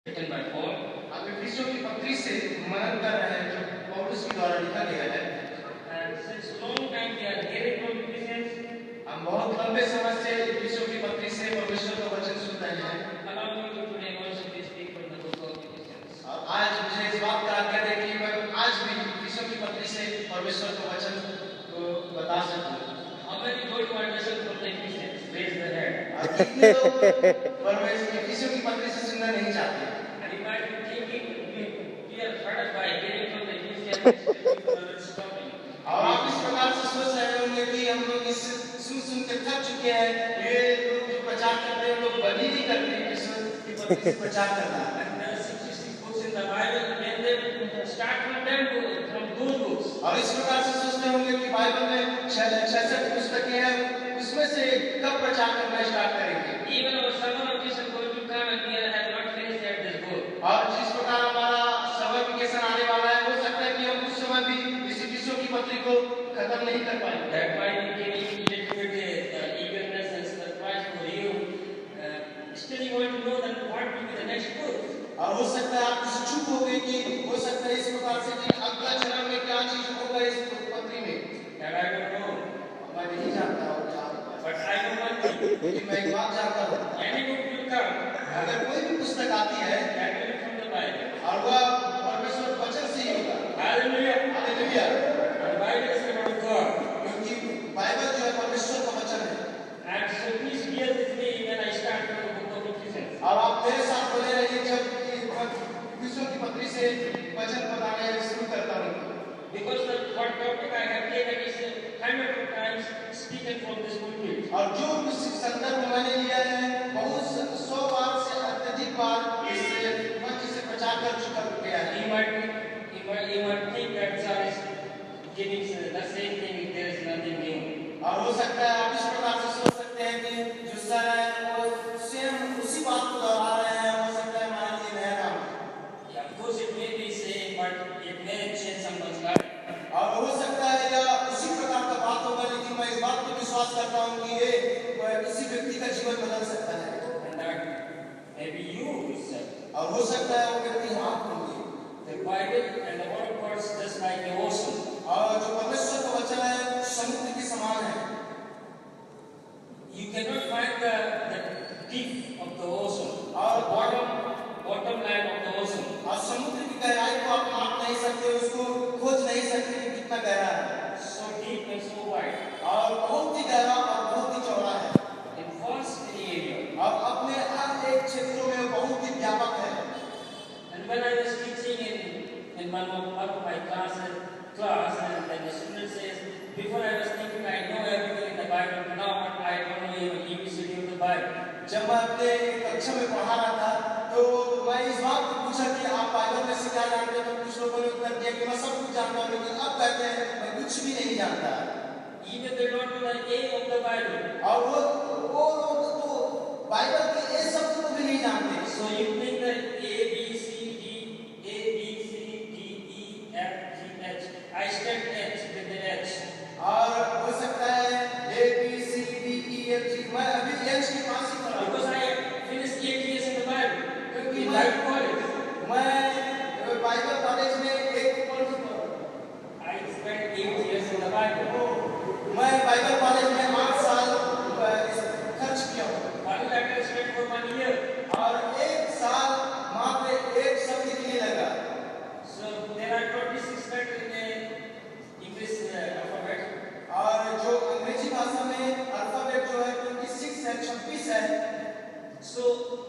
written by Paul. आप इफिसियों की पत्री से मनन कर रहे हैं जो पौलुस के द्वारा लिखा गया है। And since long time we are hearing from Ephesians, हम बहुत लंबे समय से इफिसियों की पत्री से परमेश्वर का वचन सुन रहे हैं। allow me to today also be speak from the book of Ephesians. और आज मुझे इस बात का आज्ञा दे कि मैं आज भी इफिसियों की पत्री से परमेश्वर का वचन को बता सकूं। How many don't want to listen from the Ephesians? Raise their hand. कितने लोग परमेश्वर इफिसियों की पत्री से सुनना नहीं चाहते? And you might be thinking we are hurt by hearing from the Ephesians people are stopping. और आप इस प्रकार से सोच रहे होंगे कि हम लोग इस सुन के थक चुके हैं। ये लोग जो प्रचार करते हैं लोग बनी नहीं करते इफिसियों की पत्री से प्रचार करना। And there are 66 books in the Bible. When they start from them from those books. और इस प्रकार से सोचते होंगे कि बाइबल में 66 पुस्तकें हैं, उसमें से कब प्रचार करना स्टार्ट करेंगे? Even our summer vacation going to come and we have not finished yet this book. और जिस प्रकार हमारा समर वेकेशन आने वाला है, हो सकता है कि हम उस समय भी इस इफिसियों की पत्री को खत्म नहीं कर पाएंगे। That's why we can little bit eagerness and surprise for you. Still you want to know that what will be the next book. और हो सकता है आप चुप हो गए कि हो सकता है इस प्रकार से कि अगला चरण में क्या चीज होगा इस पत्री में। That I don't know. मैं नहीं जानता हूँ क्या होगा। But I know one thing. लेकिन मैं एक बात जानता हूँ। Any book will come. अगर कोई भी पुस्तक आती है, That will be from the Bible. और वह परमेश्वर वचन से ही होगा। Hallelujah. Hallelujah. The Bible is the word of God. क्योंकि बाइबल जो है परमेश्वर का वचन है। And so please bear with me when I start from the book of Ephesians. और आप मेरे साथ बने रहिए जब इफिसियों की पत्री से वचन बताने शुरू करता हूँ। Because the what topic I have taken is 100 times speaken from this pulpit. और जो उस संदर्भ मैंने लिया है बहुत 100 बार से अत्यधिक बार इस मंच से प्रचार कर चुका गया है। You might think that John is giving the same thing. There is nothing new. और हो सकता है आप इस प्रकार से सोच सकते हैं कि जो सर है वो सेम उसी बात को दोहरा रहे हैं। हो सकता है हमारे लिए नया काम। Yeah, of course it may be same, but it may change someone's life. और हो सकता है या उसी प्रकार का बात होगा, लेकिन मैं इस बात पर विश्वास करता हूँ कि ये किसी व्यक्ति का जीवन बदल सकता है। And that maybe you yourself. और हो सकता है वो व्यक्ति आप होंगे। The Bible and the Word of God is just like the ocean. और जो परमेश्वर का वचन है समुद्र के समान है। You cannot find the deep of the ocean और bottom line of the ocean. और समुद्र की गहराई को आप नाप नहीं सकते, उसको खोज नहीं सकते कि कितना गहरा है। So deep and so wide. और बहुत ही गहरा और बहुत ही चौड़ा है। In vast area. और अपने हर एक क्षेत्रों में बहुत ही व्यापक है। And when I was teaching in one of my class, and then the student says, before I was thinking I know everything in the Bible, now I don't know even ABCD of the Bible. जब मैं अपने कक्षा में पढ़ा रहा था, तो मैं इस बात को पूछा कि आप बाइबल में से क्या जानते हैं? तो कुछ लोगों ने उत्तर दिया कि मैं सब कुछ जानता हूँ, लेकिन अब कहते हैं मैं कुछ भी नहीं जानता। Even they don't know the A of the Bible. और वो लोग तो बाइबल के ए शब्द को भी नहीं जानते। So you think that A B C D E F G H. I stand H with the H. और हो सकता है A B C D E F G। मैं अभी H के पास ही खड़ा हूँ। Because I finished 8 years in the Bible. क्योंकि In Bible college. मैं बाइबल कॉलेज में एक I spent 8 years in the Bible. मैं बाइबल कॉलेज में 8 साल खर्च किया हूँ। Bible I spent for 1 year. और 1 साल मात्र एक शब्द के लिए लगा। So there are 26 letters in the English alphabet. और जो अंग्रेजी भाषा में अल्फाबेट जो है 26 है, 26 है। So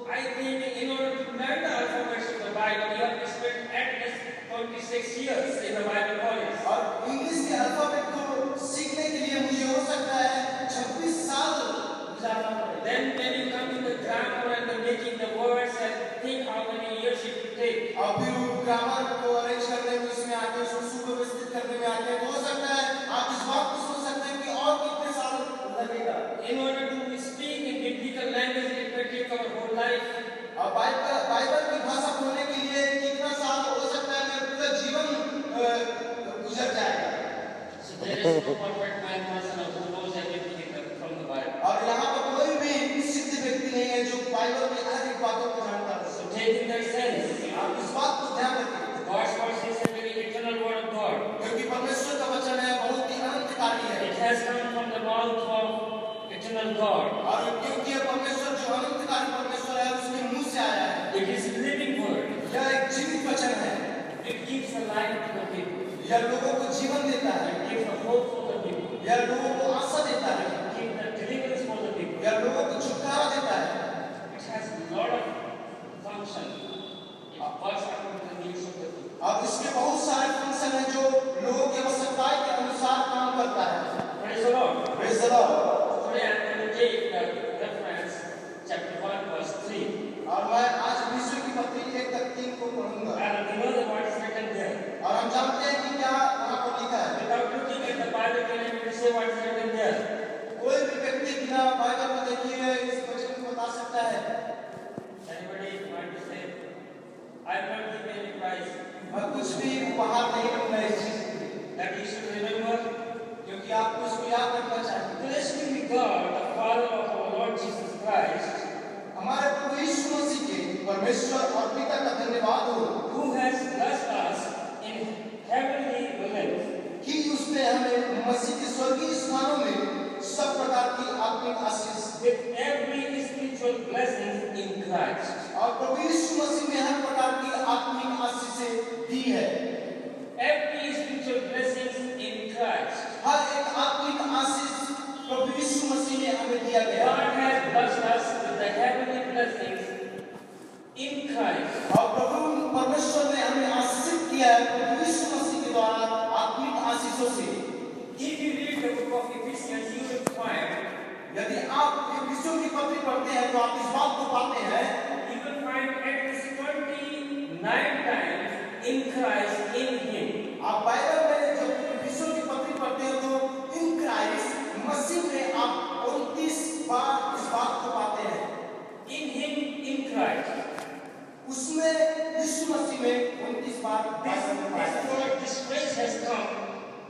I think in order to learn the alphabets of the Bible, you have to spend at least 26 years in the Bible college. और इंग्लिश के अल्फाबेट को सीखने के लिए मुझे हो सकता है 26 साल गुजारना पड़े। Then when you come to the grammar and the making the words and think how many years it will take. और फिर ग्रामर को अरेंज करने में इसमें आते हैं, उसको सुव्यवस्थित करने में आते हैं। तो हो सकता है आप इस बात को सोच सकते हैं कि और कितने साल लगेगा। In order to speak in biblical language, it will take our whole life. और बाइबल की भाषा बोलने के लिए कितना साल हो सकता है, मेरा पूरा जीवन गुजर जाएगा। So sense. आप इस बात को ध्यान रखें God's word is a very eternal word of God. क्योंकि परमेश्वर का वचन है बहुत ही अनंतकारी है It has come from the mouth of eternal God. और क्योंकि ये परमेश्वर जो अनंतकारी परमेश्वर है उसके मुंह से आया है It is a living word. यह एक जीवित वचन है It gives a life to the people. यह लोगों को जीवन देता है It gives a hope for the people. यह लोगों को आशा देता है It gives the deliverance for the people. यह लोगों को छुटकारा देता है It has a lot of function. It works according to the needs of the people. अब इसके बहुत सारे फंक्शन हैं जो लोगों की आवश्यकताएं के अनुसार काम करता है Praise the Lord. Praise the Lord. Today I am going to take the reference chapter 1 verse 3. और मैं आज विश्व की पत्री 1-3 को पढ़ूंगा And we know the what is written there. और हम जानते हैं कि क्या वहाँ पर लिखा है Without looking at the Bible, can you say what is written there? कोई भी व्यक्ति बिना बाइबल को देखिए इस वचन को बता सकता है Anybody want to say? I will not give any prize. मैं कुछ भी उपहार नहीं दूंगा इस चीज के लिए That you should remember. क्योंकि आपको इसको याद रखना चाहिए Blessed be God, the Father of our Lord Jesus Christ, हमारे प्रभु यीशु मसीह के परमेश्वर और पिता का धन्यवाद हो who has blessed us in heavenly realms कि उसने हमें मसीह के स्वर्गीय स्थानों में सब प्रकार की आत्मिक आशीष with every spiritual blessing in Christ. और प्रभु यीशु मसीह ने हर प्रकार की आत्मिक आशीषें दी है Every spiritual blessings in Christ. हर एक आत्मिक आशीष प्रभु यीशु मसीह ने हमें दिया गया God has blessed us with the heavenly blessings in Christ. और प्रभु परमेश्वर ने हमें आशीषित किया है प्रभु यीशु मसीह के द्वारा आत्मिक आशीषों से If you read the book of Ephesians, you will find यदि आप एफिसियों की पत्री पढ़ते हैं तो आप इस बात को पाते हैं you will find at least 29 times in Christ, in Him. आप बाइबल में जब एफिसियों की पत्री पढ़ते हैं तो इन क्राइस्ट मसीह में आप 29 बार इस बात को पाते हैं In Him, in Christ. उसमें यीशु मसीह में 29 बार बाइबल में पाया जाता है This phrase has come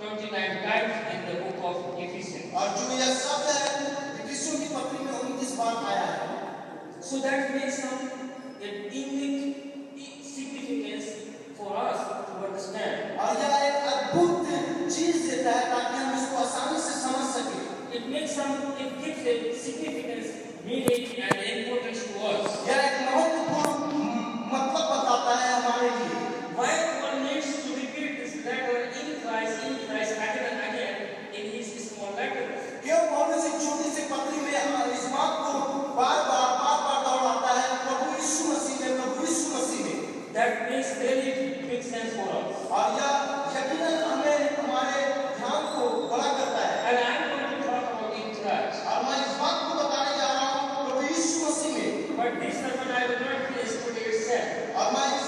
29 times in the book of Ephesians. और जो यह शब्द है एफिसियों की पत्री में 29 बार आया है So that makes some unique significance for us to understand. और यह एक अद्भुत चीज देता है ताकि हम इसको आसानी से समझ सकें It gives a significance, meaning, and importance to us. यह एक महत्वपूर्ण मतलब बताता है हमारे लिए Why one needs to repeat this letter in Christ again and again in his small letters? क्यों पौलुस इस छोटी सी पत्री में इस बात को बार-बार दोहराता है प्रभु यीशु मसीह में That makes really big sense for us. और यह यकीनन हमें हमारे ध्यान को बड़ा करता है And I'm going to talk about in Christ. और मैं इस बात को बताने जा रहा हूँ प्रभु यीशु मसीह में But this sermon I will not finish today itself. और मैं इस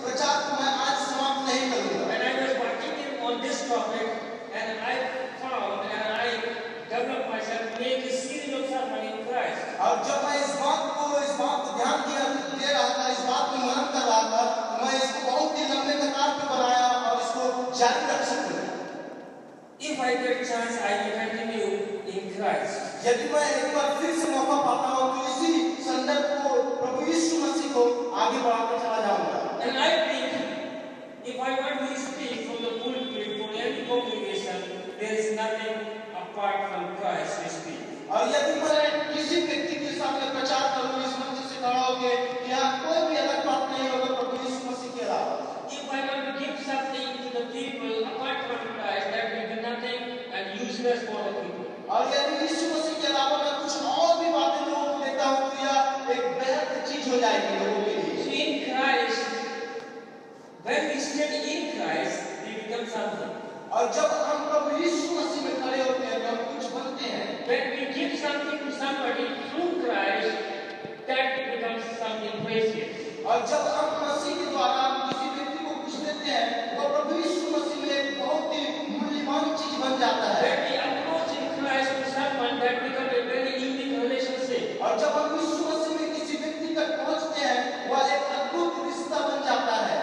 प्रचार को मैं आज समाप्त नहीं करूँगा When I was working on this topic, and I found and I developed myself to make a series of sermon in Christ. और जब मैं इस बात को ध्यान दे रहा था इस बात में मनन कर रहा था तो मैं इसको बहुत ही लंबे कतार पे बनाया और इसको जारी रख सकूं If I get chance, I will continue in Christ. यदि मैं एक बार फिर से मौका पाता हूं तो इसी संदर्भ को प्रभु यीशु मसीह को आगे बढ़ाकर चला जाऊंगा And I think if I want to speak from the pulpit for any congregation, there is nothing apart from Christ to speak. और यदि मैं किसी व्यक्ति के सामने प्रचार करूं इस मंच से खड़ा होकर कि यहाँ कोई भी अलग बात नहीं होगा प्रभु यीशु मसीह के अलावा If I want to give something to the people apart from Christ, that will be nothing and useless for the people. और यदि यीशु मसीह के अलावा मैं कुछ और भी बातें लोगों को देता हूं तो यह एक बेहद चीज हो जाएगी लोगों के लिए So in Christ, when we stand in Christ, we become something. और जब हम प्रभु यीशु मसीह में खड़े होते हैं तो हम कुछ बनते हैं When we give something to somebody through Christ, that becomes something precious. और जब हम मसीह के द्वारा किसी व्यक्ति को कुछ देते हैं तो प्रभु यीशु मसीह में एक बहुत ही मूल्यवान चीज बन जाता है When we approach in Christ to someone, that becomes a very unique relationship. और जब हम यीशु मसीह में किसी व्यक्ति तक पहुंचते हैं वह एक अद्भुत रिश्ता बन जाता है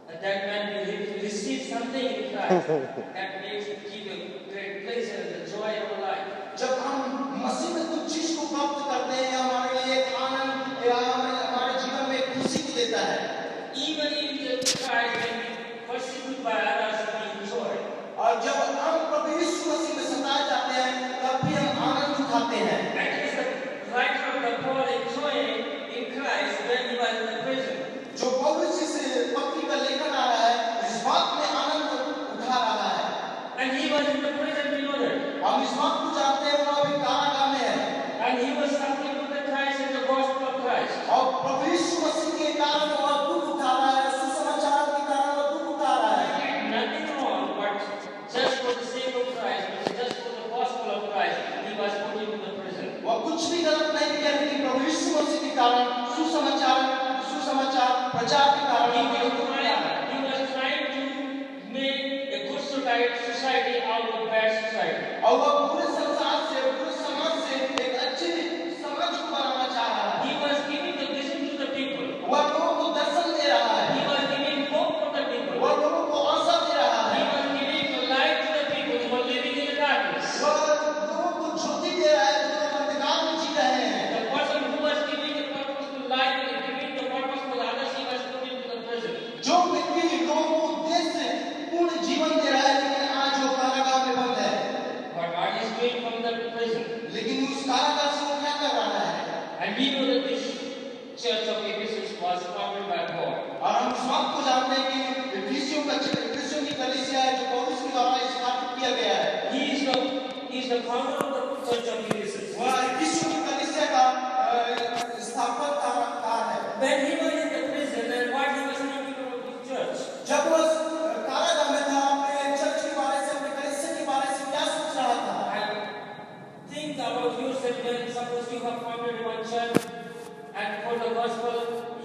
And that man will receive something in Christ that makes him give a great pleasure and the joy of life. जब हम मसीह में कुछ चीज को प्राप्त करते हैं हमारे लिए एक आनंद देता है। Even in the Christ, when we persecuted by others, we enjoy. और जब हम प्रभु यीशु मसीह में सताए जाते हैं तब भी हम आनंद उठाते हैं। And is the writer of the Paul enjoying in Christ when he was in the prison. जो पौलुस इस पत्री का लेखन आ रहा है इस बात में आनंद उठा रहा है। And he was in the prison, we know that. हम इस बात को जानते हैं वह अभी कारागार में है। And he was suffering with the Christ and the gospel of Christ. और प्रभु यीशु मसीह के कारण वह दुख उठा रहा है, सुसमाचार के कारण वह दुख उठा रहा है। Nothing wrong, but just for the sake of Christ, just for the gospel of Christ, he was put into the prison. वह कुछ भी गलत नहीं किया लेकिन प्रभु यीशु मसीह के कारण सुसमाचार प्रचार के कारण He was trying to make a good society out of bad society. और वह पूरे संसार से पूरे समाज से एक अच्छे समाज को बनाना चाह रहा है। He was giving the vision to the people. वह लोगों को दर्शन दे रहा है। He was giving hope to the people. वह लोगों को आशा दे रहा है। He was giving the light to the people who were living in the darkness. वह लोगों को ज्योति दे रहा है जो अंधकार में जी रहे हैं। The person who was giving the purpose to light and giving the purpose to others, he was put into the prison. जो व्यक्ति लोगों को उद्देश्य पूर्ण जीवन दे रहा है लेकिन आज वो कारागार में बंद है। But what is doing from the prison? लेकिन उस कारागार से वो क्या कर रहा है? And we know that this church of Ephesus was founded by Paul. और हम इस बात को जानते हैं कि एफिसियों की कलीसिया है जो पौलुस के द्वारा स्थापित किया गया है। He is the founder of the church of Ephesus. वह एफिसियों की कलीसिया का स्थापककार है। When he was in the prison, and what he was thinking about his church? जब वह कारागार में था अपने चर्च के बारे से अपने कलीसिया के बारे से क्या सोच रहा था? Think about yourself when suppose you have founded one church and for the gospel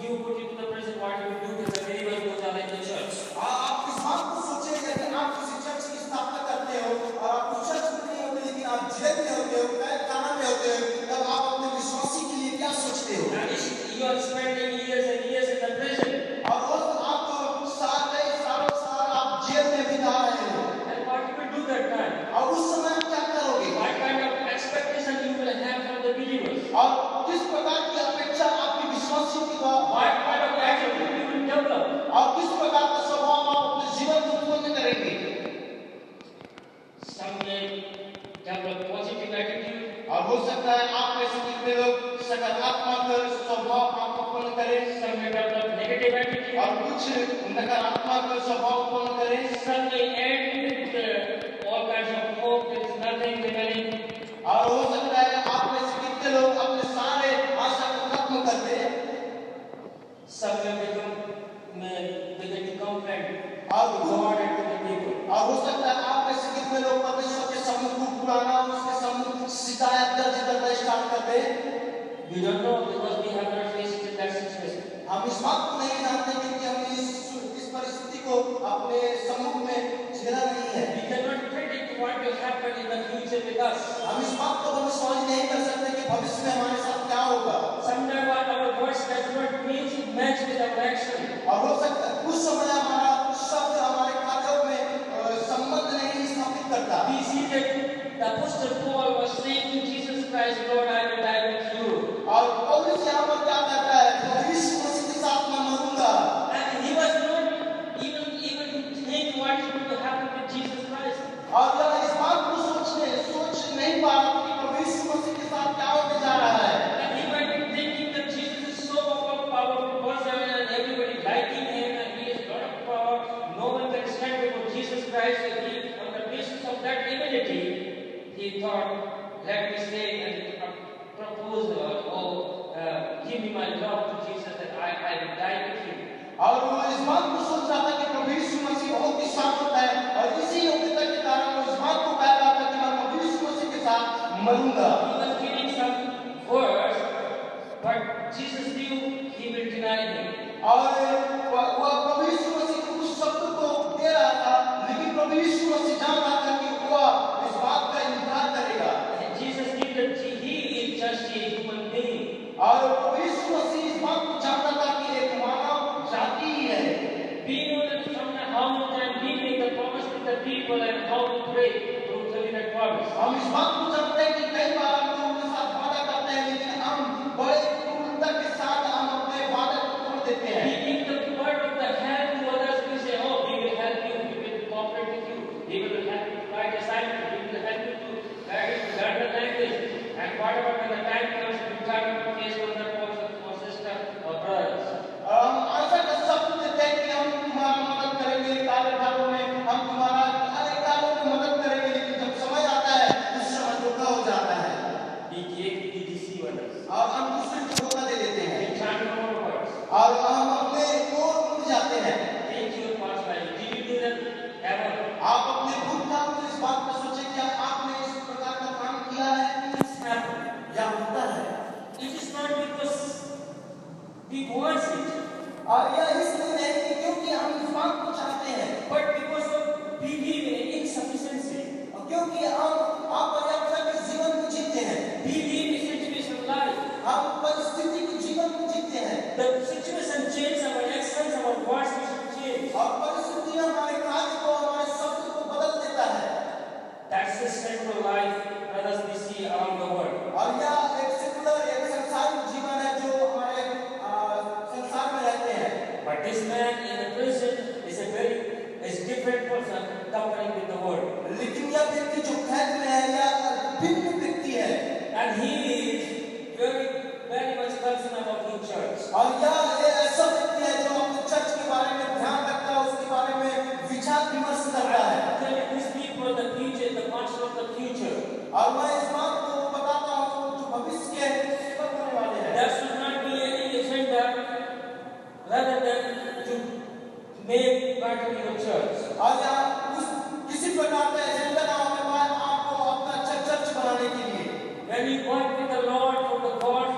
you put into the prison, what you will do to the believers who are in the church? आप इस बात को सोचिए जब आप किसी church की स्थापना करते हो और आप उस चर्च में नहीं होते लेकिन आप जेल में होते हो, कैदखाना में होते हो, तब आप अपने विश्वासी के लिए क्या सोचते हो? And if you are spending years and years in the prison, और आप कई साल आप जेल में बिता रहे हो, and what you will do that time? और उस समय आप क्या करोगे? What kind of expectation you will have from the believers? और किस प्रकार की अपेक्षा आपके विश्वासियों की What kind of attitude you will develop? और किस प्रकार का स्वभाव आप अपने जीवन में उत्पन्न करेंगे? Some may develop positive attitude. और हो सकता है आप में से कितने लोग सकारात्मक स्वभाव आप उत्पन्न करें, Some may develop negative attitude. और कुछ नकारात्मक स्वभाव उत्पन्न करें। Some may end with all kinds of hope. There is nothing remaining. और हो सकता है आप में से कितने लोग अपने सारे आशा को खत्म कर दें। Some may begin to complain और to God and to the people. और हो सकता है आप में से कितने लोग परमेश्वर के सम्मुख को पुराना उसके सम्मुख शिकायत दर्ज करना स्टार्ट कर दें। We don't know because we have not faced that situation. हम इस बात को नहीं जानते क्योंकि हमने इस परिस्थिति को अपने सम्मुख में झेला नहीं है। We cannot predict what will happen in the future with us. हम इस बात को भविष्यवाणी नहीं कर सकते कि भविष्य में हमारे साथ क्या होगा। Sometimes our words does not match with our action. और हो सकता है कुछ समय हमारा शब्द हमारे कार्यों में संबंध नहीं स्थापित करता। We see that the apostle Paul was saying to Jesus Christ, Lord, I will die with you. और पौलुस यहाँ पर क्या करता है? प्रभु यीशु मसीह के साथ मैं मरूंगा। And he was not even think what is going to happen with Jesus Christ. और वह इस बात को सोच नहीं पा रहा कि प्रभु यीशु मसीह के साथ क्या होने जा रहा है। And he might be thinking that Jesus is so powerful person and everybody liking him and he has a lot of power. No one can stand before Jesus Christ. And he, on the basis of that ability, he thought, let me say and propose give me my love to Jesus that I will die with him. और वो इस बात को सोच रहा था कि प्रभु यीशु मसीह बहुत ही सामर्थ है और इसी योग्यता के कारण वो इस बात को कह रहा था कि मैं प्रभु यीशु मसीह के साथ मरूंगा। He was giving some words, but Jesus knew he will deny him. और वह प्रभु यीशु मसीह के कुछ शब्द को दे रहा था लेकिन प्रभु यीशु मसीह जान रहा था कि वह इस बात का इनकार करेगा। Jesus knew that he is just a human being. और प्रभु यीशु मसीह इस बात को जानता था कि एक मानव जाति ही है। We know that sometimes how much time we make the promise to the people and how to pray to fulfill that promise. हम इस बात को जानते हैं कि कई बार हम लोगों के साथ वादा करते हैं लेकिन हम बड़े क्रूरता के साथ हम अपने वादे को तोड़ देते हैं। We We want it. और यह इसलिए नहीं कि क्योंकि हम इस बात को चाहते हैं, But because of belief in insufficiency. और क्योंकि हम अपर्याप्तता के जीवन को जीते हैं, Believe in situation of life. हम परिस्थिति के जीवन को जीते हैं, The situation changes our actions, our words we should change. और परिस्थितियां हमारे कार्य को, हमारे शब्द को बदल देता है। That's the secular life, brothers, we see around the world. और यह एक सेकुलर, एक संसारिक जीवन है जो हमारे संसार में रहते हैं। But this man in the prison is different person comparing with the world. लेकिन यह व्यक्ति जो कैद में है, यह भिन्न व्यक्ति है, And he is very much concerned about his church. और यह ऐसा व्यक्ति है जो अपने चर्च के बारे में ध्यान रखता है, उसके बारे में विचार विमर्श करता है। I tell these people the future, the pastor of the future. और मैं इस बात को बताता हूँ जो भविष्य के सेवक होने वाले हैं। There should not be any agenda rather than to make better your church. और यहाँ किसी प्रकार का एजेंडा ना होने पाए आपको अपना चर्च बनाने के लिए। When you work with the Lord or the God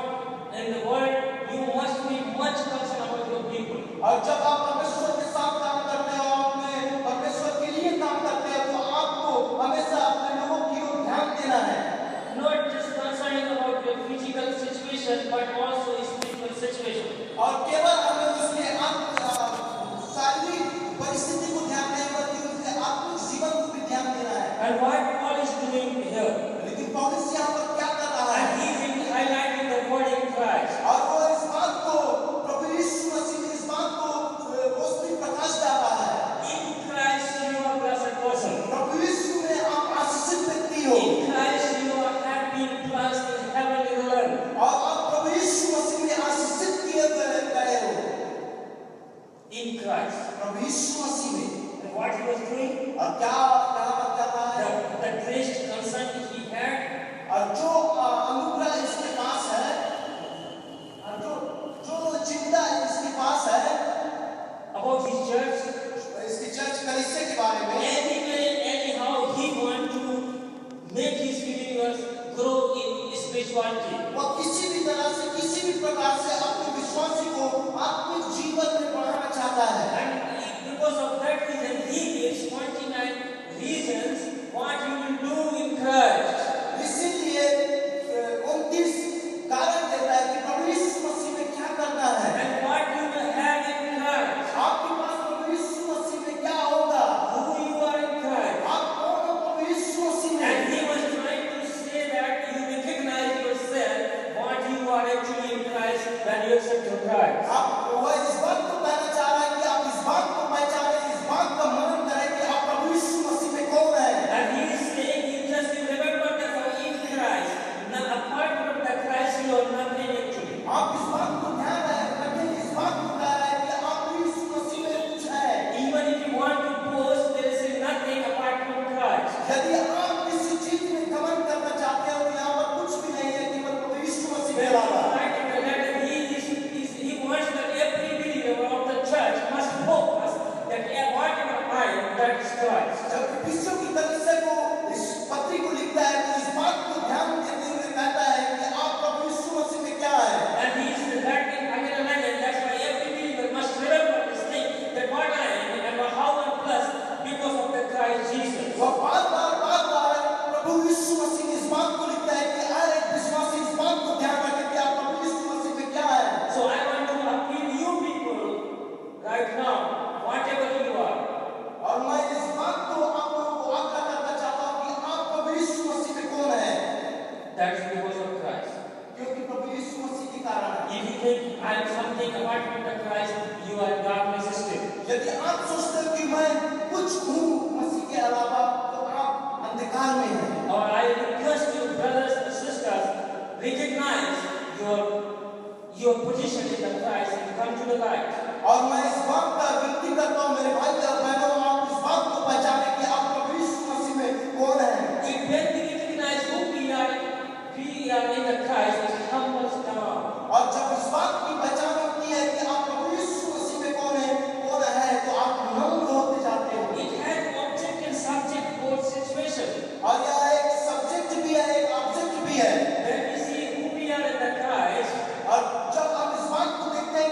in the world, you must be much concerned about your people. और जब आप परमेश्वर के साथ काम करते हो, अपने परमेश्वर के लिए काम करते हो, तो आपको हमेशा अपने लोगों की ओर ध्यान देना है। Not just concerning about your physical situation, but also spiritual situation. और केवल हमें उसके शारीरिक परिस्थिति को ध्यान नहीं, बल्कि उसके आत्मिक जीवन को भी ध्यान देना है। And what Paul is doing here, लेकिन पौलुस यहाँ पर क्या कर रहा है? and he is highlighting the body of Christ. और वो इस बात को, प्रभु यीशु मसीह ने इस बात को रोशनी प्रकाश डाला है। In Christ you are blessed person. प्रभु यीशु में आप आशीषित व्यक्ति हो, In Christ you have been blessed in heavenly realm. और आप प्रभु यीशु मसीह में आशीषित किए गए हो। In Christ. प्रभु यीशु मसीह में। And what he was doing, और क्या यहाँ पर कर रहा है? the great concern he had, और जो अनुग्रह इसके पास है, और जो चिंता इसके पास है about his church, इसकी चर्च कलीसिया के बारे में, anyhow he want to make his believers grow in spirituality. वो किसी भी तरह से, किसी भी प्रकार से अपने विश्वासी को आत्मिक जीवन में बढ़ाना चाहता है। And because of that reason, he gives 29 reasons what you will do in Christ. इसीलिए 29 कारण देता है कि प्रभु यीशु मसीह में क्या करना है। And what you will have in Christ. आपके पास प्रभु यीशु मसीह में क्या होगा? Who you are in Christ. आप कौन हो प्रभु यीशु मसीह में? And he was trying to say that you recognize yourself what you are actually in Christ when you accept your Christ. आप वो इस बात को कहना चाह रहा है कि आप इस बात को पहचानें, इस बात का मनन करें कि आप प्रभु यीशु मसीह में कौन है। And he is saying you just remember that you are in Christ. Now apart from the Christ you are nothing actually. आप इस बात को ध्यान रखें, इस बात को कह रहा है कि आप यीशु मसीह में कुछ है। Even if you want to boast, there is nothing apart from Christ. यदि आप किसी चीज में घमंड करना चाहते हो, तो यहाँ पर कुछ भी नहीं है केवल प्रभु यीशु मसीह के अलावा। He wants that every believer of the church must focus that whatever I am, that is Christ. जब विश्व की कलीसिया को इस पत्री को लिखता है, तो इस बात को ध्यान देते हुए कहता है कि आप प्रभु यीशु मसीह में क्या है। And he is directing again and again. That's why every believer must remember this thing that what I am and how I'm blessed because of the Christ Jesus. वो बार-बार प्रभु यीशु मसीह इस बात को लिखता है कि हर एक विश्वासी इस बात को ध्यान रखे कि आप प्रभु यीशु मसीह में क्या है। So I want to appeal you people right now, whatever you are. और मैं इस बात को आप लोगों को आग्रह करना चाहता हूँ कि आप प्रभु यीशु मसीह में कौन है। That's because of Christ. क्योंकि प्रभु यीशु मसीह के कारण है। If you think I am something apart from the Christ, you are in darkness still. यदि आप सोचते हो कि मैं कुछ हूँ मसीह के अलावा, तो आप अंधकार में हैं। Or I request you, brothers and sisters, recognize your position in the Christ and come to the light. और मैं इस बात का विनती करता हूँ मेरे भाई और बहनों, आप इस बात को पहचानें कि आप प्रभु यीशु मसीह में कौन है। If when we recognize who we are in the Christ, it humbles down. और जब इस बात की पहचान होती है कि आप प्रभु यीशु मसीह में कौन है, तो आप नम्र होते जाते हो। It has object and subject both situation. और यह एक सब्जेक्ट भी है, एक ऑब्जेक्ट भी है। When we see who we are in the Christ, और जब हम इस बात को देखते हैं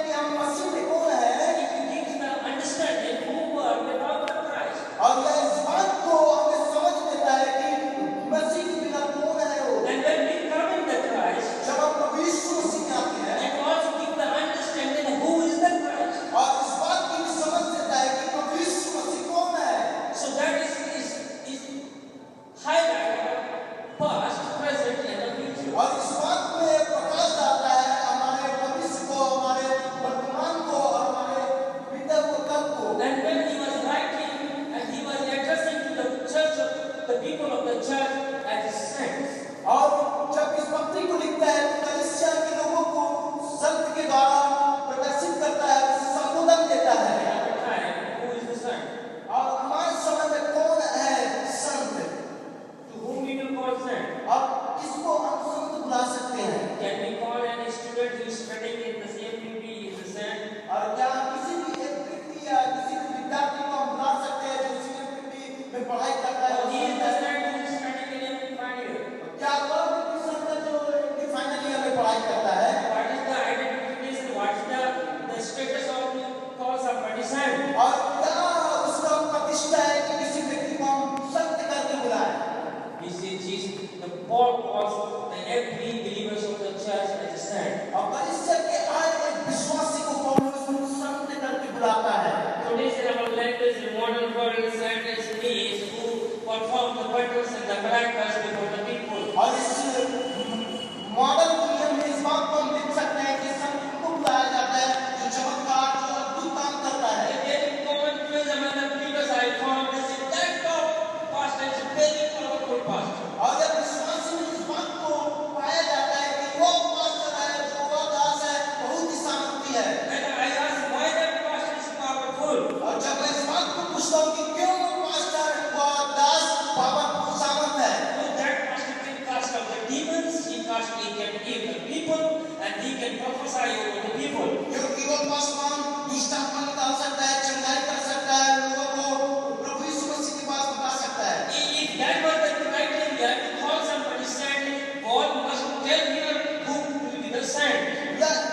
perform the wonders and the miracles before the people. और इस मॉडल दुनिया में इस बात को हम देख सकते हैं कि संत को बुलाया जाता है जो चमत्कार जो अद्भुत काम करता है। And there in common wisdom and the believers I found this is that of pastor is very powerful pastor. और जब विश्वास में इस बात को पाया जाता है कि वो पास्टर है जो वो दास है बहुत ही सामर्थी है। And I ask why that pastor is powerful. और जब मैं इस बात को पूछता हूँ कि क्यों वो पास्टर वो दास पावरफुल सामर्थ है, So that pastor can cast out the demons, he can heal the people, and he can prophesy over the people. क्योंकि वो पासवान दुष्ट आत्मा निकाल सकता है, चंगाई कर सकता है, लोगों को प्रभु यीशु मसीह के पास बता सकता है। If that was the criteria to call somebody saint, God must tell here who will be the saint.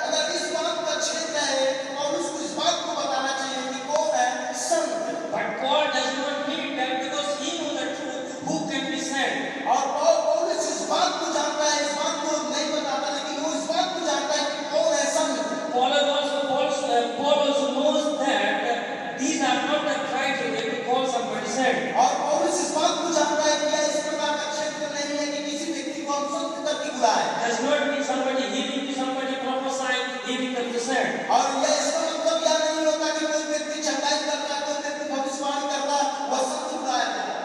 अगर इस बात का क्षेत्र है और उसको इस बात को बताना चाहिए कि कौन है संत। But God does not need that because he knows the truth who can be saint. और पौलुस इस बात को जानता है, इस बात को नहीं बताता, लेकिन वो इस बात को जानता है कि कौन है संत। Paul also knows that these are not the criteria to call somebody saint. और पौलुस इस बात को जानता है कि यह इस प्रकार का क्षेत्र नहीं है कि किसी व्यक्ति को हम संत करके बुलाए। Does not mean somebody healing to somebody prophesying, he becomes a saint. और यह इसका मतलब यह नहीं होता कि कोई व्यक्ति चंगाई करता है, कोई व्यक्ति भविष्यवाणी करता है, वह संत बुलाया जाता है।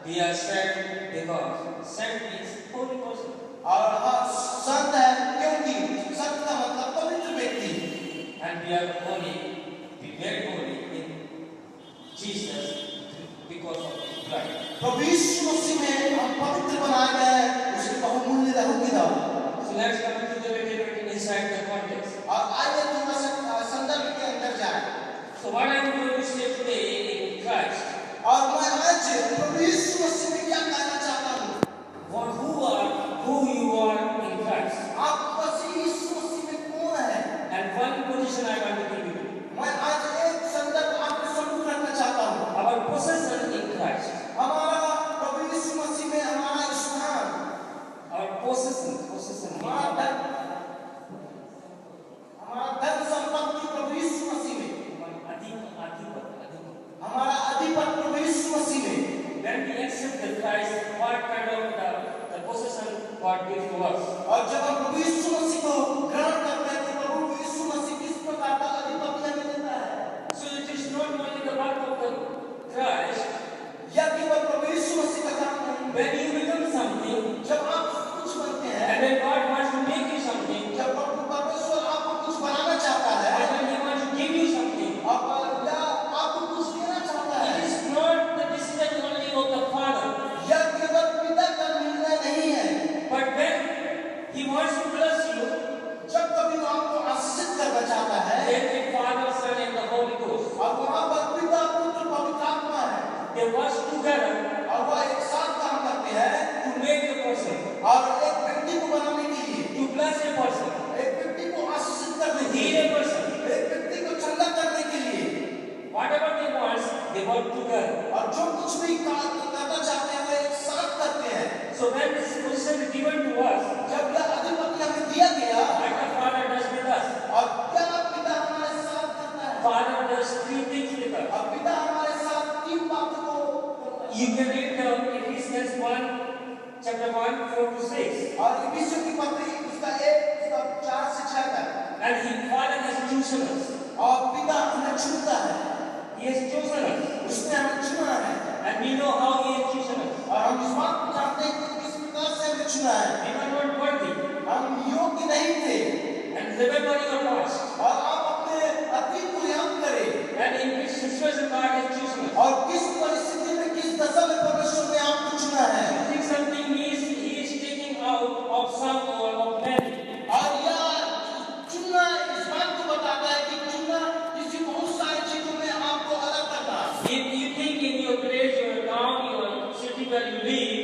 We are saint because saint means holy person. और हाँ संत है क्योंकि संत का मतलब पवित्र व्यक्ति। And we are holy, we made holy in Jesus because of his blood. प्रभु यीशु मसीह में हम पवित्र बनाए गए हैं उसके बहुमूल्य लहू के द्वारा। So let's come to the little bit inside the context. और आइए थोड़ा सा संदर्भ के अंदर जाएं। So what I am going to say today in Christ, और मैं आज प्रभु यीशु मसीह में क्या कहना चाहता हूँ? who you are in Christ. आप मसीह यीशु मसीह में कौन है? And one position I want to give you. मैं आज एक संदर्भ आपके सम्मुख रखना चाहता हूँ। Our possession in Christ. हमारा प्रभु यीशु मसीह में हमारा स्थान, Our possession. हमारा धन संपत्ति प्रभु यीशु मसीह में, हमारा अधिपति प्रभु यीशु मसीह में। When we accept the Christ, what kind of the possession God gives to us? और जब हम प्रभु यीशु मसीह को ग्रहण करते हैं तो प्रभु यीशु मसीह किस प्रकार का अधिपति हमें देता है? So it is not only the work of the Christ. यह केवल प्रभु यीशु मसीह का काम नहीं। When you become something, जब आप कुछ बनते हैं, and when God wants to make you something, जब प्रभु परमेश्वर आपको कुछ बनाना चाहता है, and when He wants to give you something, या आपको कुछ देना चाहता है, it is not the decision only of the Father. यह केवल पिता का निर्णय नहीं है, But when He wants to bless you, जब कभी वो आपको आशीषित करना चाहता है, then the Father, Son, and the Holy Ghost, और वहाँ पर पिता पुत्र पवित्र आत्मा है, they work together और वह एक साथ काम करते हैं to make the person, और एक व्यक्ति को बनाने के लिए, to bless a person, एक व्यक्ति को आशीषित करने to के heal लिए, a person. एक व्यक्ति को चंगा करने के लिए, Whatever they want, they work together. और जो कुछ भी करना चाहते हैं वे एक साथ करते हैं। So when this position is given to us, जब यह अधिपति हमें दिया गया, what the Father does with us, और क्या पिता हमारे साथ करता है? Father does three things with us. और पिता हमारे साथ तीन बातों को करता है। You can read the Ephesians 1, chapter 1, 4 to 6. और इफिसियों की पत्री उसका 4 से 6 तक। And Father has chosen us. और पिता हमें चुनता है, He has chosen us. उसने हमें चुना है, And we know how He has chosen us. और हम इस बात को जानते हैं कि किस प्रकार से हमें चुना है। We were not worthy. हम योग्य नहीं थे, And remember your past. और आप अपने अतीत को याद करें, And in which situation God has chosen us. और किस परिस्थिति में किस दशा में परमेश्वर ने आपको चुना है। Choosing something means He is taking out of some or of many. और यह चुनना इस बात को बताता है कि चुनना किसी बहुत सारी चीजों में आपको अलग करना। If you think in your village, your town, your city where you live,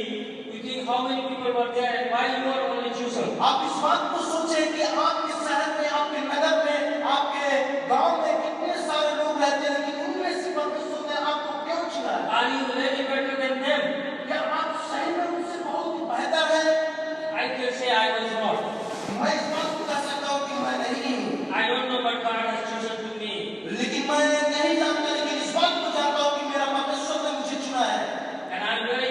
you think how many people were there and why you are only chosen. आप इस बात को सोचें कि आपके शहर में, आपके नगर में, आपके गांव में कितने सारे लोग रहते हैं, लेकिन उनमें से परमेश्वर ने आपको क्यों चुना? Are you really better than them? क्या आप सही में उनसे बहुत ही बेहतर हैं? I can say I was not. मैं इस बात को कह सकता हूँ कि मैं नहीं हूँ, I don't know what God has chosen to me. लेकिन मैं नहीं जानता, लेकिन इस बात को जानता हूँ कि मेरा परमेश्वर ने मुझे चुना है। And I'm very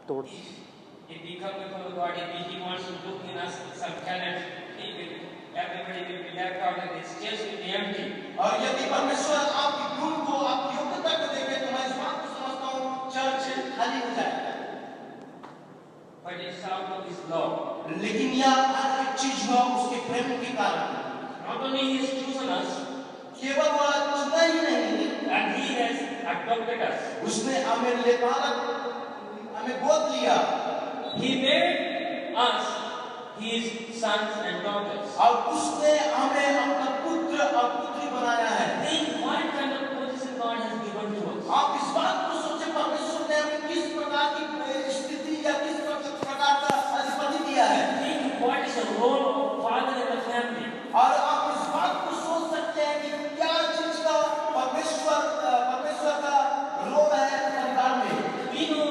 तोड़ If we come before God, if He wants to look in us some talent, everybody will be left out and His chest will be empty. और यदि परमेश्वर आपकी गुण को, आपकी योग्यता को देखे तो मैं इस बात को समझता हूँ चर्च खाली हो जाएगा। But it's out of His love. लेकिन यह हर एक चीज हुआ उसके प्रेम के कारण। Not only He has chosen us, केवल वह चुना ही नहीं, and He has adopted us. उसने हमें ले पालक, हमें गोद लिया। He made us His sons and daughters. और उसने हमें अपना पुत्र और पुत्री बनाया है। Think what kind of position God has given to us. आप इस बात को सोचें परमेश्वर ने हमें किस प्रकार की स्थिति या किस प्रकार का अधिपति दिया है। Think what is the role of father in the family. और आप इस बात को सोच सकते हैं कि क्या चीज का परमेश्वर का रोल है परिवार में। We know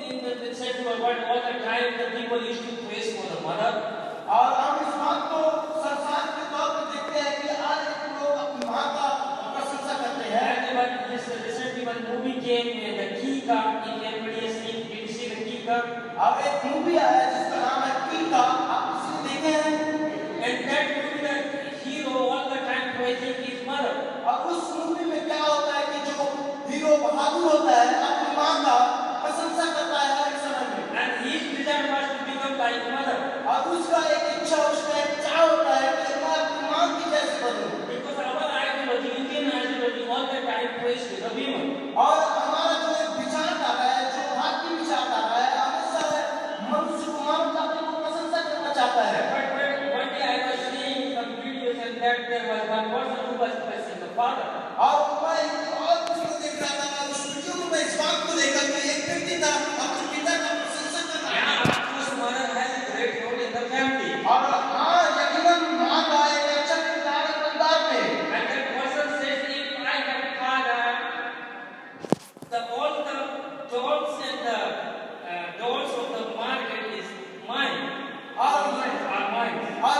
in the secular world all the time the people used to praise for the mother. और हम इस बात को संसार के तौर पर देखते हैं कि आज एक लोग अपनी माँ का प्रशंसा करते हैं। And just recently one movie came with the Kika. If everybody has seen, did you see the Kika? अब एक मूवी आया जिसका नाम है कीका, आप इसे देखे हैं? And that movie, the hero all the time praising his mother. और उस मूवी में क्या होता है कि जो हीरो बहादुर होता है अपनी माँ का प्रशंसा करता है हर एक समय में। And his desire was to become like mother. और उसका एक इच्छा, उसका एक चाह होता है कि मैं अपनी माँ की जैसे बनूं। Because our ideology, Indian ideology, all the time praise to the women. और हमारा जो एक विचारधारा है, जो भारतीय विचारधारा है, हमेशा मनुष्य को मानव जाति को प्रशंसा करना चाहता है। But one day I was seeing some videos and that there was one person who was praising the father. और मैं और वीडियो देख रहा था, उस वीडियो में मैं इस बात को देखा कि एक व्यक्ति था अपने पिता का प्रशंसा कर रहा Yeah, of course, mother has a great role in the family. था। और हाँ, यकीनन माँ का एक अच्छा किरदार है परिवार में। And that person says, if I have a father, all the dolls and the dolls of the market is mine. Are mine. और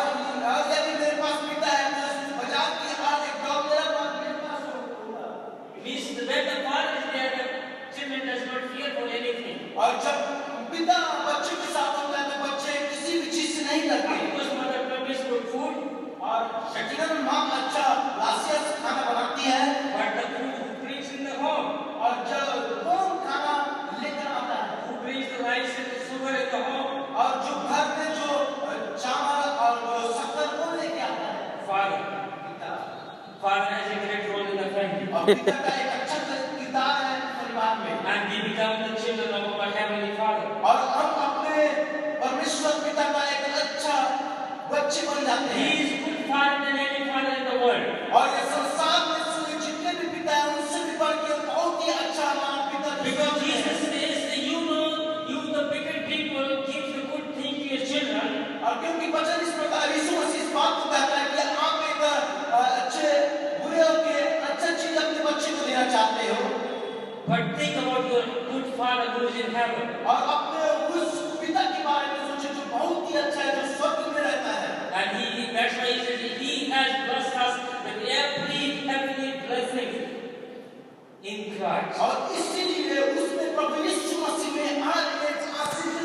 यदि मेरे पास पिता है तो बाजार की हर एक डॉल मेरे पास होगा। Means when the father is there, the children does not fear for anything. और जब पिता बच्चे के साथ होता है तो बच्चे किसी भी चीज से नहीं डरते। Because mother promised good food, और यकीनन माँ अच्छा लासियस खाना बनाती है। but the food who brings in the home, और जब कौन खाना लेकर आता है, who brings the rice and the sugar in the home, और जो घर में जो चावल और जो शक्कर वो लेके आता है, father. पिता। Father has a great role in the family. और पिता का एक अच्छा किरदार है परिवार में। And we become the children of our heavenly Father. और हम अपने परमेश्वर पिता का एक अच्छा बच्चे बन जाते He हैं। is good father than any father in the world. और ये संसार में जितने भी पिता हैं उनसे भी बढ़ के बहुत ही अच्छा हमारा पिता Because Jesus says that you the wicked people give the good thing to your children. और क्योंकि वचन इस प्रकार यीशु मसीह इस बात को कहता है कि आप एक अच्छे बुरे होके अच्छा चीज अपने बच्चे को देना चाहते हो। But think about your good father who is in heaven. और अपने उस पिता के बारे में सोचें जो बहुत ही अच्छा है, जो स्वर्ग में रहता है। And that's why he says that he has blessed us with every heavenly blessing in Christ. और इसीलिए उसने प्रभु यीशु मसीह में हर एक आशीष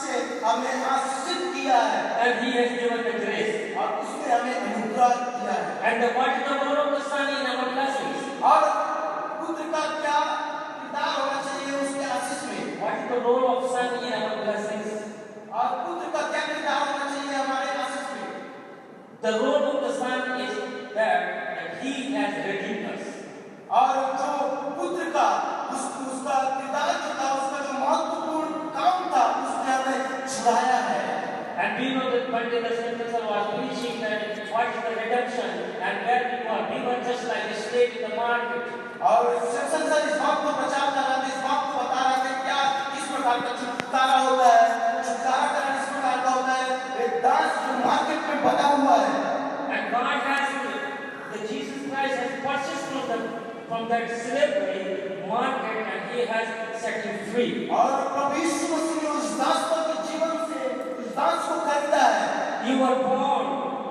से हमें आशीषित किया है। And he has given the grace. और उसने हमें अनुग्रह दिया है। And what is the role of the Son in our blessings? और पुत्र का क्या किरदार होना चाहिए उसके आशीष में? What is the role of Son in our blessings? और पुत्र का क्या किरदार होना चाहिए हमारे आशीष में? The role of the Son is that he has redeemed us. और जो पुत्र का उसका किरदार जो था, उसका जो महत्वपूर्ण काम था, उसने हमें छुड़ाया है। And we know that one day the Scripture was preaching that what is the redemption and where we were. We were just like a slave in the market. और संसार इस बात को प्रचार कर रहा था, इस बात को बता रहा था क्या किस प्रकार का छुटकारा होता है। छुटकारा करना इस प्रकार का होता है, एक दास जो मार्केट में बंधा हुआ है। And God has, the Jesus Christ has purchased from that slavery market and he has set you free. और प्रभु यीशु मसीह ने उस दास के जीवन से उस दास को खरीदा है। You were born,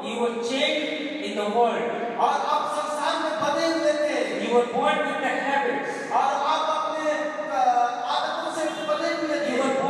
you were chained in the world. और आप संसार में बंधे हुए थे। You were born with the habits. और आप अपने आदतों से बंधे हुए थे। You were born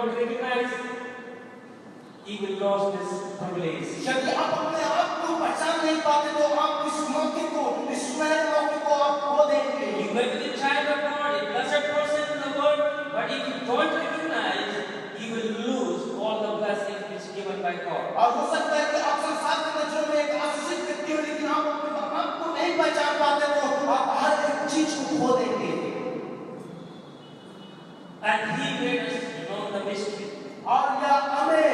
don't recognize, he will lose his privilege. यदि आप अपने आप को पहचान नहीं पाते तो आप इस मौके को, इस सुनहरे मौके को आप खो देंगे। You may be the child of God, a blessed person in the world, but if you don't recognize, you will lose all the blessings which given by God. और हो सकता है कि आप संसार के नजरों में एक आशीषित व्यक्ति हो, लेकिन आप अपने आप को नहीं पहचान पाते तो आप हर एक चीज को खो देंगे। And he made us know the mystery. और यह हमें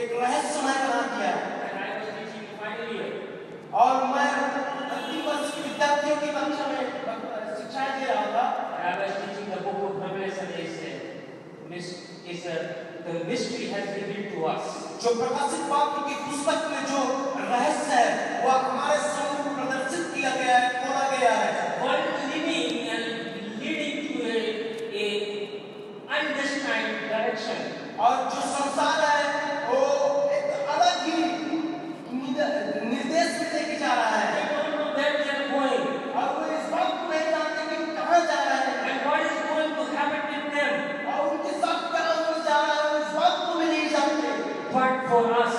एक रहस्यमय बना दिया। And I was teaching the final year. और मैं अंतिम वर्ष के विद्यार्थियों की कक्षा में शिक्षाएं दे रहा था। And I was teaching the book of Revelation. The mystery has been revealed to us. जो प्रकाशित वाक्य की पुस्तक में जो रहस्य है वह हमारे सामने प्रदर्शित किया गया है, खोला गया है। World living and leading to a undestined direction. और जो संसार है वो एक अलग ही निर्देश में लेके जा रहा है। They don't know where they are going. और वो इस बात को नहीं जानते कि कहाँ जा रहे हैं। And what is going to happen with them. और उनके साथ क्या होने जा रहा है इस बात को भी नहीं जानते। But for us,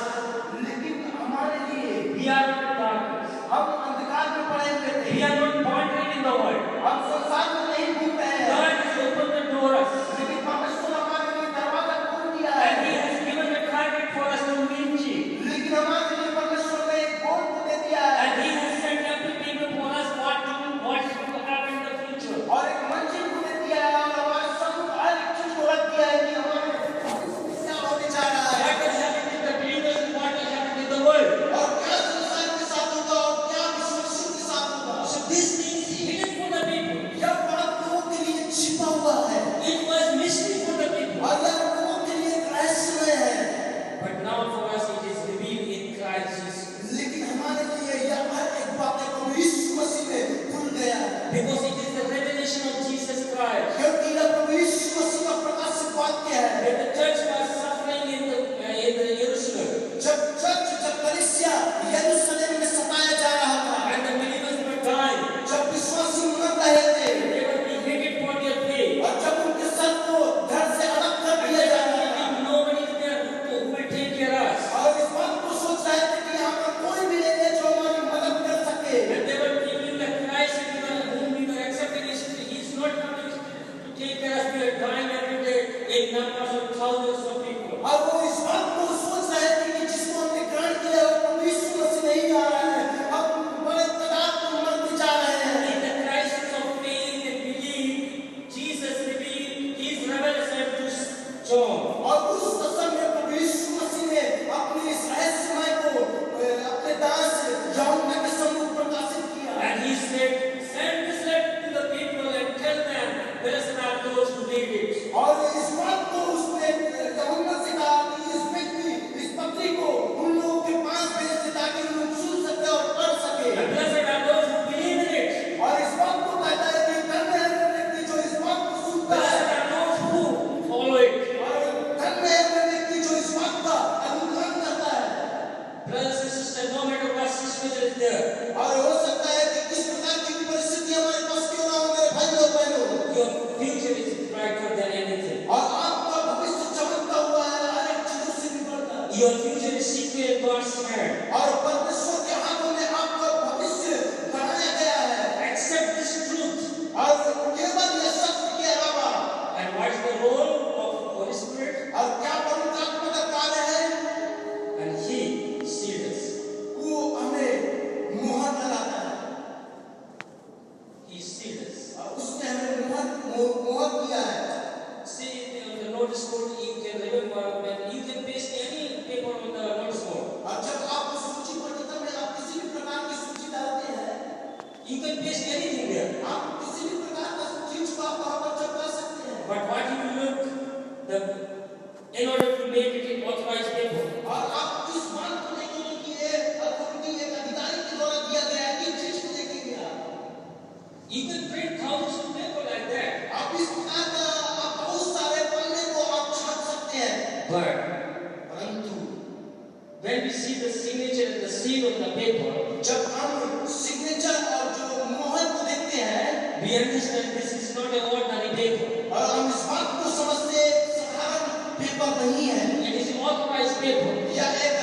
लेकिन हमारे लिए we are in darkness. हम अंधकार में पड़े हुए थे। We are not wandering in the world. हम संसार में नहीं घूम रहे हैं। God has opened the doors. लेकिन परमेश्वर हमारे लिए दरवाजा खोल दिया है। And He has given a target for us to reach it. लेकिन हमारे लिए परमेश्वर ने एक गोल को दे दिया है। And He has sent everything for us what to happen in the future. और एक मंजिल को दे दिया है और हमारे सामने हर एक चीज को रख दिया है कि हमारे क्या होने जा रहा है। What has happened with the believers and what has happened with the world. और क्या संसार के साथ होगा और क्या विश्वासियों के साथ होगा। So this thing is hidden for the people. यह बात लोगों के लिए छिपा हुआ है। It was mystery for the people. और यह लोगों के लिए एक रहस्यमय है। But now for us it is revealed in Christ Jesus. लेकिन हमारे लिए यह हर एक बात प्रभु यीशु मसीह में खुल गया है। Because it is the revelation of Jesus Christ. क्योंकि यह प्रभु यीशु मसीह का प्रकाशित वाक्य है। When the church was suffering in the Jerusalem, जब कलीसिया यरूशलेम में सताया जा रहा था, and the believers were dying, जब विश्वासी मर रहे थे, they were being hated for their faith. और जब उनके सर को घर से अलग कर दिया जा रहा था, Nobody is there who will take care of us. और इस बात को सोच रहे थे कि यहाँ पर कोई भी नहीं है जो हमारी मदद कर सके। And they were thinking that Christ, whom we were accepting, he is not coming to take care of us. We are dying every day in numbers of thousands of people. और वो इस बात को सोच रहे थे कि जिसको हमने ग्रहण किया है वो प्रभु यीशु मसीह नहीं आ रहा है। हम बड़े तादाद में मरते जा रहे हैं। In the crisis of faith and belief, Jesus revealed His revelation to John. और उस समय में प्रभु यीशु मसीह ने अपने इस रहस्यमय को अपने दास यूहन्ना के सम्मुख प्रकाशित किया। And He said, send this letter to the people and tell them, blessed are those who read it. और इस बात को उसने यूहन्ना से कहा कि इस पत्री को उन लोगों के पास भेज दे ताकि लोग सुन सके और पढ़ सके। And blessed are those who believe in it. और इस बात को कहता है कि धन्य है वो व्यक्ति जो इस बात को सुनता है। Blessed are those who follow it. और धन्य है वो व्यक्ति जो इस बात का अनुसरण करता है। Brothers and sisters, no matter what situation is there, और हो सकता है कि किस प्रकार की भी परिस्थिति हमारे पास क्यों ना हो मेरे भाइयों और बहनों, your future is brighter than anything. और आपका भविष्य चमकता हुआ है हर एक चीजों से भी बढ़कर। Your future is secret in God's hand. और परमेश्वर के हाथों में आपका भविष्य बनाया गया है। Accept this truth. और केवल ये सत्य के अलावा And what is the role of Holy Spirit? और क्या पवित्र आत्मा का कार्य है? And He sealed us. वो हमें मुहर लगाता है। He sealed us. और उसने हमें मुहर किया है। See, the notice board, you can remember when you can paste any paper on the notice board. और जब आप उस सूची पट्टिका में आप किसी भी प्रकार की सूची डालते हैं, You can paste anything there. आप किसी भी प्रकार का चीज को आप वहां पर चिपका सकते हैं। But what you will look, in order to make it an authorized paper, और आप इस बात को देखेंगे कि ये अथॉरिटी एक अधिकारी के द्वारा दिया गया है, किस चीज को देखेंगे आप? you can print thousands of paper like that. आप इस प्रकार का आप बहुत सारे पन्ने को आप छाप सकते हैं। But परंतु when we see the signature and the seal on the paper, जब हम सिग्नेचर और जो मोहर को देखते हैं, we understand understand this is not an ordinary paper. और हम इस बात को समझते हैं, साधारण पेपर नहीं है, It is an authorized paper. यह एक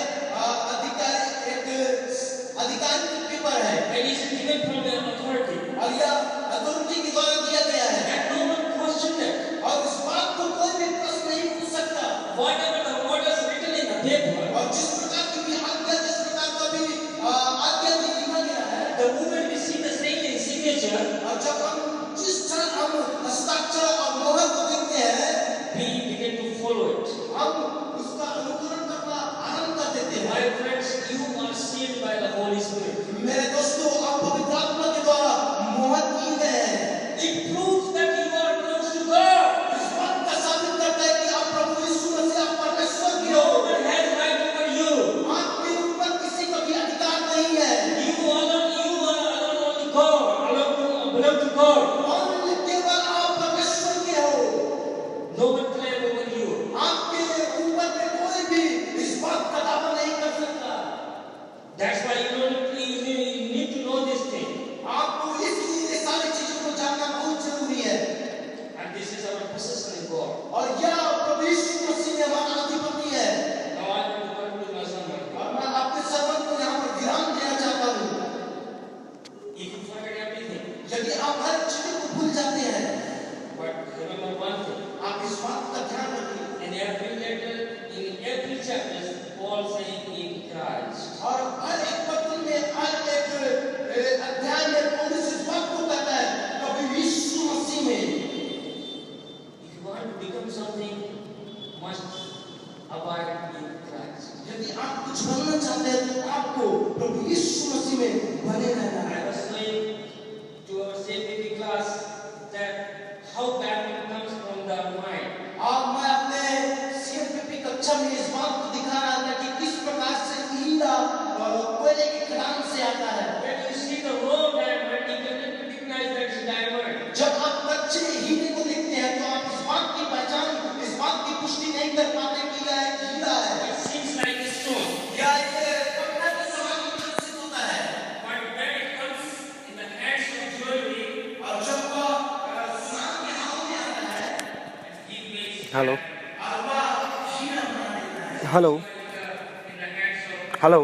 आधिकारिक पेपर है, And it is given from an authority. और यह अथॉरिटी के द्वारा दिया गया है, And no one questioned it. और इस बात को कोई भी प्रश्न नहीं पूछ सकता। Whatever the orders written in the paper, और जिस प्रकार की भी आज्ञा, जिस प्रकार का भी आज्ञा लिखा गया है, the moment we see the signature, और जब हम जिस क्षण हम हस्ताक्षर और मोहर को देखते हैं, we begin to follow it. हम उसका अनुकरण करना आरंभ कर देते हैं। My friends, you are sealed by the Holy Spirit. मेरे दोस्तों, आप पवित्र आत्मा के द्वारा मोहर किए गए हैं। It proves that you are close to God. इस बात का साबित करता है कि आप प्रभु यीशु मसीह, आप परमेश्वर की No हो। one has right over you. आपके ऊपर किसी का भी अधिकार नहीं है। You are alone only God. Alone you belong to God. और केवल आप परमेश्वर के हो। No one claim over you. आपके ऊपर में कोई भी इस बात का दावा नहीं कर सकता। That's why you need to know this thing. आपको इसलिए ये सारी चीजों को जानना बहुत जरूरी है। And this is our possession in God. और यह प्रभु यीशु मसीह में हमारा अधिपति है। Now I want to conclude my sermon. और मैं आपके सर्वन को यहाँ पर विराम देना चाहता हूँ। If you forget everything, यदि आप हर चीज को भूल जाते हैं, but remember one thing. आप इस बात का ध्यान रखिए। In every letter, in every chapter, Paul saying in Christ. और हर एक पत्र में, हर एक अध्याय में पौलुस इस बात को कहता है, प्रभु यीशु मसीह में। If you want to become something, must abide in Christ. यदि आप कुछ बनना चाहते हैं, तो आपको प्रभु यीशु मसीह में बने रहना है। I was saying to our CFP class that how battle comes from the mind. और मैं अपने CFP कक्षा में इस बात को दिखा रहा था कि किस प्रकार से हीरा कोयले की खदान से आता है। When you see the raw diamond, you can recognize that it's diamond. जब आप कच्चे हीरे को देखते हैं, तो आप इस बात की पहचान, इस बात की पुष्टि नहीं कर पाते कि यह एक हीरा है। It seems like a stone. यह एक पत्थर के समान प्रतीत होता है। But when it comes in the hands of jewelry, और जब वह सुनार के हाथों में आता है, it makes हेलो और वह हीरा बना देता है। Hello in the hands of hello